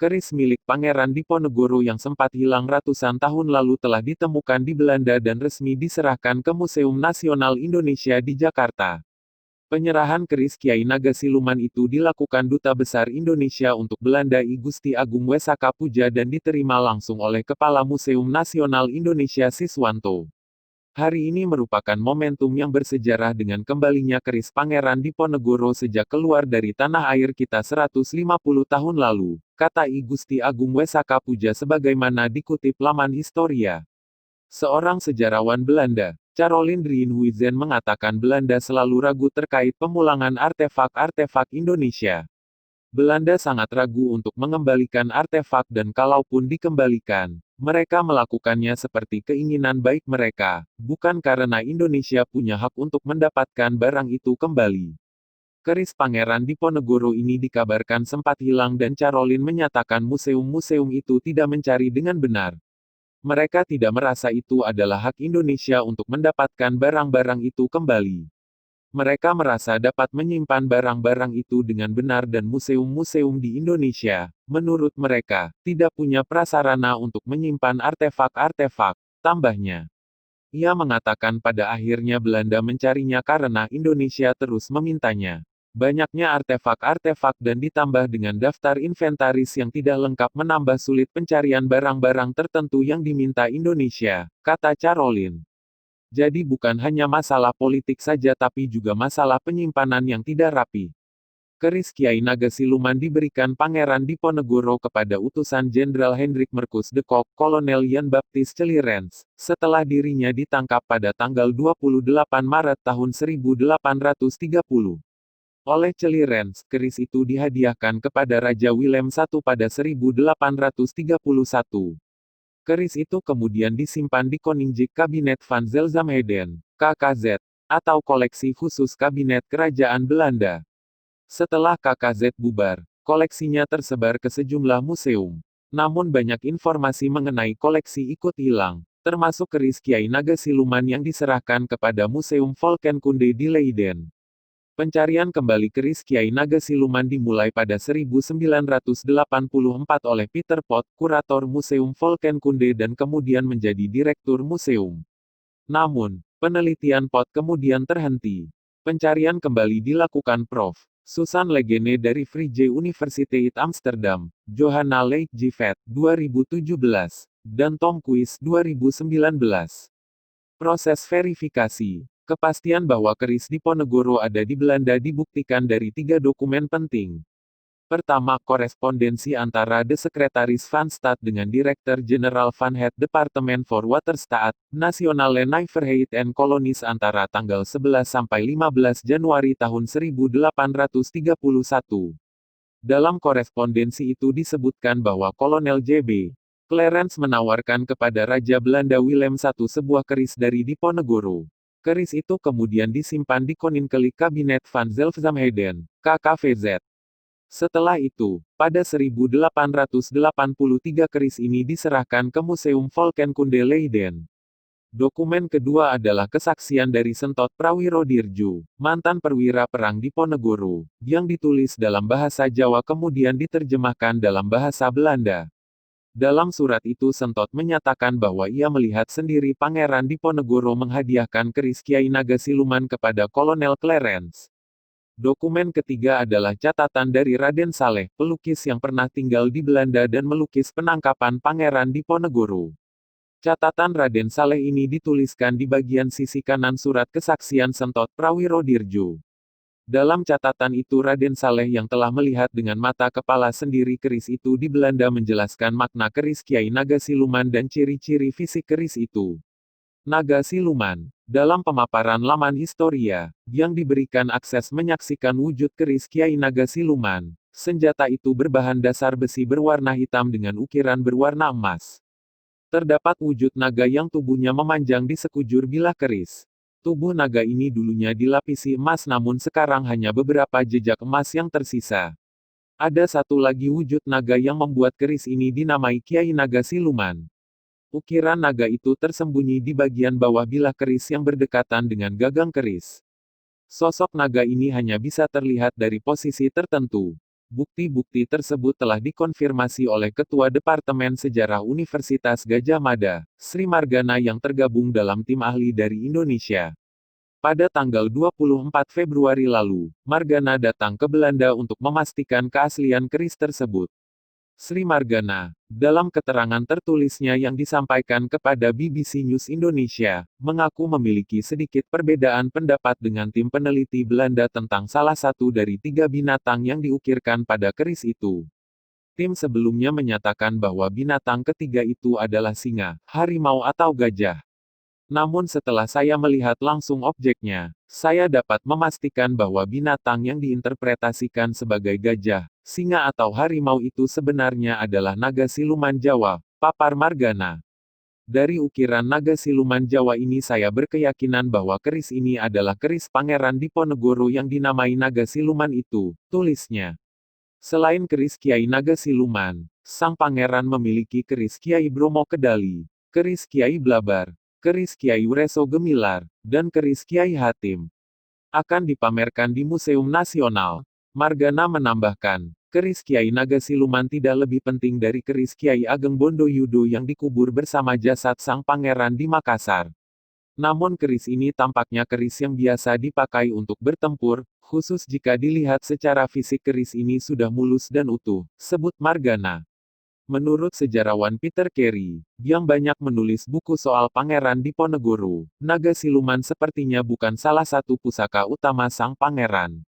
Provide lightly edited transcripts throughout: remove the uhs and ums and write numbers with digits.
Keris milik Pangeran Diponegoro yang sempat hilang ratusan tahun lalu telah ditemukan di Belanda dan resmi diserahkan ke Museum Nasional Indonesia di Jakarta. Penyerahan keris Kiai Naga Siluman itu dilakukan Duta Besar Indonesia untuk Belanda I Gusti Agung Wesaka Puja dan diterima langsung oleh Kepala Museum Nasional Indonesia Siswanto. Hari ini merupakan momentum yang bersejarah dengan kembalinya keris Pangeran Diponegoro sejak keluar dari tanah air kita 150 tahun lalu, kata I Gusti Agung Wesaka Puja sebagaimana dikutip laman Historia. Seorang sejarawan Belanda, Caroline Drienhuizen mengatakan Belanda selalu ragu terkait pemulangan artefak-artefak Indonesia. Belanda sangat ragu untuk mengembalikan artefak dan kalaupun dikembalikan, mereka melakukannya seperti keinginan baik mereka, bukan karena Indonesia punya hak untuk mendapatkan barang itu kembali. Keris Pangeran Diponegoro ini dikabarkan sempat hilang dan Caroline menyatakan museum-museum itu tidak mencari dengan benar. Mereka tidak merasa itu adalah hak Indonesia untuk mendapatkan barang-barang itu kembali. Mereka merasa dapat menyimpan barang-barang itu dengan benar dan museum-museum di Indonesia, menurut mereka, tidak punya prasarana untuk menyimpan artefak-artefak, tambahnya. Ia mengatakan pada akhirnya Belanda mencarinya karena Indonesia terus memintanya. Banyaknya artefak-artefak dan ditambah dengan daftar inventaris yang tidak lengkap menambah sulit pencarian barang-barang tertentu yang diminta Indonesia, kata Caroline. Jadi bukan hanya masalah politik saja tapi juga masalah penyimpanan yang tidak rapi. Keris Kiai Naga Siluman diberikan Pangeran Diponegoro kepada utusan Jenderal Hendrik Merkus de Kock, Kolonel Jan Baptist Celirens, setelah dirinya ditangkap pada tanggal 28 Maret tahun 1830. Oleh Celirens, keris itu dihadiahkan kepada Raja Willem I pada 1831. Keris itu kemudian disimpan di Koninklijk Kabinet van Zelzamheden, KKZ, atau koleksi khusus Kabinet Kerajaan Belanda. Setelah KKZ bubar, koleksinya tersebar ke sejumlah museum. Namun banyak informasi mengenai koleksi ikut hilang, termasuk keris Kiai Naga Siluman yang diserahkan kepada Museum Volkenkunde di Leiden. Pencarian kembali keris Kiai Naga Siluman dimulai pada 1984 oleh Peter Pot, kurator Museum Volkenkunde dan kemudian menjadi direktur museum. Namun, penelitian Pot kemudian terhenti. Pencarian kembali dilakukan Prof. Susan Legene dari Vrije Universiteit Amsterdam, Johanna Leitgevet, 2017, dan Tom Quist, 2019. Proses verifikasi. Kepastian bahwa keris Diponegoro ada di Belanda dibuktikan dari 3 dokumen penting. Pertama, korespondensi antara De Sekretaris van Staat dengan Direktur Jenderal van het Departement voor Waterstaat, Nationale Nijverheid en Kolonies antara tanggal 11 sampai 15 Januari tahun 1831. Dalam korespondensi itu disebutkan bahwa Kolonel J.B. Clarence menawarkan kepada Raja Belanda Willem I sebuah keris dari Diponegoro. Keris itu kemudian disimpan di Koninklijk Kabinet van Zelzamheden, KKVZ. Setelah itu, pada 1883 keris ini diserahkan ke Museum Volkenkunde Leiden. Dokumen kedua adalah kesaksian dari Sentot Prawiro Dirju, mantan perwira perang Diponegoro, yang ditulis dalam bahasa Jawa kemudian diterjemahkan dalam bahasa Belanda. Dalam surat itu Sentot menyatakan bahwa ia melihat sendiri Pangeran Diponegoro menghadiahkan keris Kiai Naga Siluman kepada Kolonel Clarence. Dokumen ketiga adalah catatan dari Raden Saleh, pelukis yang pernah tinggal di Belanda dan melukis penangkapan Pangeran Diponegoro. Catatan Raden Saleh ini dituliskan di bagian sisi kanan surat kesaksian Sentot Prawiro Dirju. Dalam catatan itu Raden Saleh yang telah melihat dengan mata kepala sendiri keris itu di Belanda menjelaskan makna keris Kiai Naga Siluman dan ciri-ciri fisik keris itu. Naga Siluman. Dalam pemaparan laman Historia, yang diberikan akses menyaksikan wujud keris Kiai Naga Siluman, senjata itu berbahan dasar besi berwarna hitam dengan ukiran berwarna emas. Terdapat wujud naga yang tubuhnya memanjang di sekujur bilah keris. Tubuh naga ini dulunya dilapisi emas namun sekarang hanya beberapa jejak emas yang tersisa. Ada satu lagi wujud naga yang membuat keris ini dinamai Kiai Naga Siluman. Ukiran naga itu tersembunyi di bagian bawah bilah keris yang berdekatan dengan gagang keris. Sosok naga ini hanya bisa terlihat dari posisi tertentu. Bukti-bukti tersebut telah dikonfirmasi oleh Ketua Departemen Sejarah Universitas Gadjah Mada, Sri Margana yang tergabung dalam tim ahli dari Indonesia. Pada tanggal 24 Februari lalu, Margana datang ke Belanda untuk memastikan keaslian keris tersebut. Sri Margana, dalam keterangan tertulisnya yang disampaikan kepada BBC News Indonesia, mengaku memiliki sedikit perbedaan pendapat dengan tim peneliti Belanda tentang salah satu dari 3 binatang yang diukirkan pada keris itu. Tim sebelumnya menyatakan bahwa binatang ketiga itu adalah singa, harimau atau gajah. Namun setelah saya melihat langsung objeknya, saya dapat memastikan bahwa binatang yang diinterpretasikan sebagai gajah, singa atau harimau itu sebenarnya adalah naga siluman Jawa, papar Margana. Dari ukiran naga siluman Jawa ini saya berkeyakinan bahwa keris ini adalah keris Pangeran Diponegoro yang dinamai naga siluman itu, tulisnya. Selain keris Kiai Naga Siluman, sang pangeran memiliki keris Kiai Bromo Kedali, keris Kiai Blabar, keris Kiai Wreso Gemilar, dan keris Kiai Hatim. Akan dipamerkan di Museum Nasional. Margana menambahkan, keris Kiai Naga Siluman tidak lebih penting dari keris Kiai Ageng Bondoyudo yang dikubur bersama jasad sang pangeran di Makassar. Namun keris ini tampaknya keris yang biasa dipakai untuk bertempur, khusus jika dilihat secara fisik keris ini sudah mulus dan utuh, sebut Margana. Menurut sejarawan Peter Carey, yang banyak menulis buku soal Pangeran Diponegoro, naga siluman sepertinya bukan salah satu pusaka utama sang pangeran.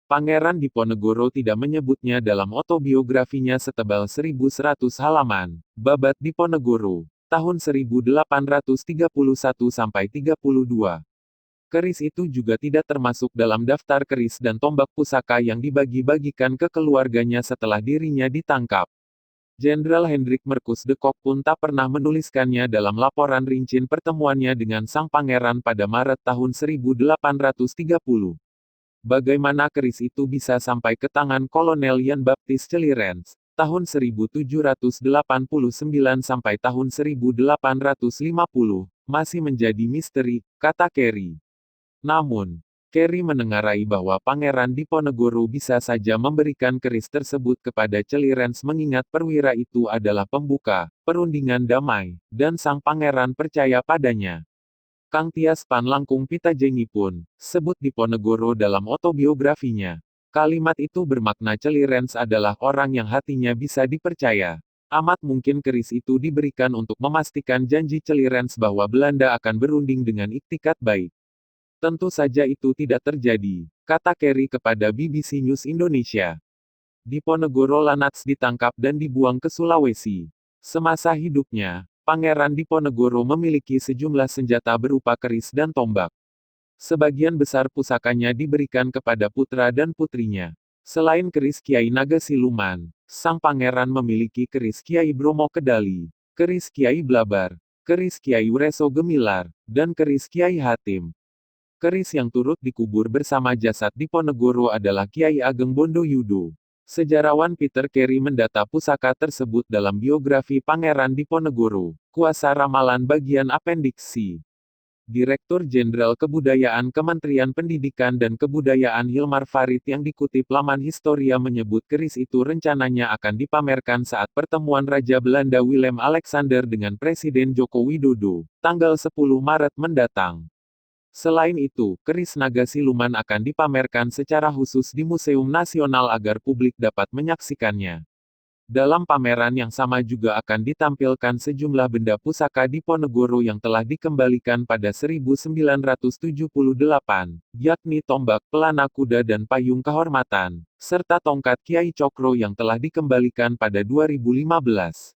Pangeran Diponegoro tidak menyebutnya dalam autobiografinya setebal 1.100 halaman, Babat Diponegoro, tahun 1831-32. Keris itu juga tidak termasuk dalam daftar keris dan tombak pusaka yang dibagi-bagikan ke keluarganya setelah dirinya ditangkap. Jenderal Hendrik Marcus de Kock pun tak pernah menuliskannya dalam laporan rincian pertemuannya dengan sang pangeran pada Maret tahun 1830. Bagaimana keris itu bisa sampai ke tangan Kolonel Jan Baptist Celirens, tahun 1789 sampai tahun 1850, masih menjadi misteri, kata Carey. Namun, Carey menengarai bahwa Pangeran Diponegoro bisa saja memberikan keris tersebut kepada Celirens mengingat perwira itu adalah pembuka, perundingan damai, dan sang pangeran percaya padanya. Kang Tias Pan Langkung Pitajengi pun, sebut Diponegoro dalam autobiografinya. Kalimat itu bermakna Celirens adalah orang yang hatinya bisa dipercaya. Amat mungkin keris itu diberikan untuk memastikan janji Celirens bahwa Belanda akan berunding dengan iktikat baik. Tentu saja itu tidak terjadi, kata Carey kepada BBC News Indonesia. Diponegoro Lanats ditangkap dan dibuang ke Sulawesi. Semasa hidupnya, Pangeran Diponegoro memiliki sejumlah senjata berupa keris dan tombak. Sebagian besar pusakanya diberikan kepada putra dan putrinya. Selain keris Kiai Naga Siluman, sang pangeran memiliki keris Kiai Bromo Kedali, keris Kiai Blabar, keris Kiai Wreso Gemilar, dan keris Kiai Hatim. Keris yang turut dikubur bersama jasad Diponegoro adalah Kiai Ageng Bondoyudo. Sejarawan Peter Carey mendata pusaka tersebut dalam biografi Pangeran Diponegoro, Kuasa Ramalan bagian Appendix C. Direktur Jenderal Kebudayaan Kementerian Pendidikan dan Kebudayaan Hilmar Farid yang dikutip laman Historia menyebut keris itu rencananya akan dipamerkan saat pertemuan Raja Belanda Willem Alexander dengan Presiden Joko Widodo, tanggal 10 Maret mendatang. Selain itu, keris naga siluman akan dipamerkan secara khusus di Museum Nasional agar publik dapat menyaksikannya. Dalam pameran yang sama juga akan ditampilkan sejumlah benda pusaka Diponegoro yang telah dikembalikan pada 1978, yakni tombak, pelana kuda dan payung kehormatan, serta tongkat Kiai Cokro yang telah dikembalikan pada 2015.